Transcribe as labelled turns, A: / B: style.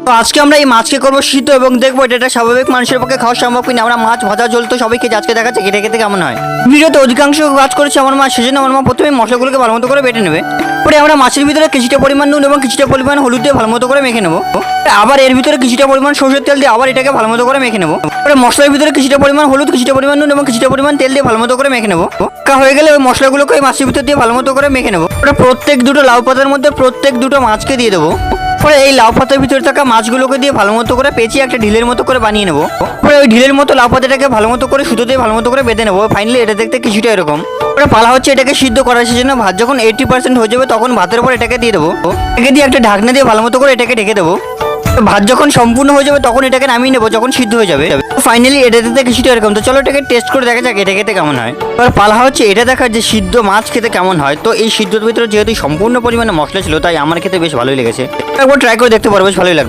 A: তো আজকে আমরা এই মাছকে করবো সিদ্ধ এবং দেখবো এটা স্বাভাবিক মানুষের পক্ষে খাওয়া সম্ভব কিনা। আমরা মাছ ভাজা ঝোল তো সবাইকে আজকে দেখাচ্ছে কেটে খেতে কেমন হয়। ভিডিওতে অধিকাংশ কাজ করেছে আমার মা, সেজন্য আমার মা প্রথমে মশলাগুলোকে ভালো মতো করে বেটে নেবে। পরে আমরা মাছের ভিতরে কিছুটা পরিমাণ নুন এবং কিছুটা পরিমাণ হলুদ দিয়ে ভালো মতো করে মেখে নেবো। আবার এর ভিতরে কিছুটা পরিমাণ সরষের তেল দিয়ে আবার এটাকে ভালো মতো করে মেখে নেবো। পরে মশলার ভিতরে কিছুটা পরিমাণ হলুদ, কিছুটা পরিমাণ নুন এবং কিছুটা পরিমাণ তেল দিয়ে ভালো মতো করে মেখে নেবো। হয়ে গেলে ওই মশলাগুলোকে ওই মাছের ভিতর দিয়ে ভালো মতো করে মেখে নেবো। ওটা প্রত্যেক দুটো লাউ পাতার মধ্যে প্রত্যেক দুটো মাছকে দিয়ে দেবো। পরে এই লাউ পাতার ভিতরে থাকা মাছগুলোকে দিয়ে ভালো মতো করে পেঁচিয়ে একটা ঢিলের মতো করে বানিয়ে নেবো। পরে ওই ঢিলের মতো লাউ পাতাটাকে ভালো মতো করে সুতো দিয়ে ভালো মতো করে বেঁধে নেবো। ফাইনালি এটা দেখতে কিছুটা এরকম। পরে পালা হচ্ছে এটাকে সিদ্ধ করার জন্য। ভাত যখন 80% হয়ে যাবে তখন ভাতের উপর এটাকে দিয়ে দেবো। এটাকে দিয়ে একটা ঢাকনা দিয়ে ভালো মতো করে এটাকে ঢেকে দেবো। ভাত যখন সম্পূর্ণ হয়ে যাবে তখন এটাকে নামিয়ে নেবো, যখন সিদ্ধ হয়ে যাবে। ফাইনালি এটা দেখতে কিছুটা এরকম। তো চলো এটাকে টেস্ট করে দেখা যাক এটা খেতে কেমন হয়। এবার পালা হচ্ছে এটা দেখার যে সিদ্ধ মাছ খেতে কেমন হয়। তো এই সিদ্ধর ভিতরে যেহেতু সম্পূর্ণ পরিমাণে মশলা ছিল তাই আমার খেতে বেশ ভালোই লেগেছে। একবার ট্রাই করে দেখতে পারো, বেশ ভালোই লাগবে।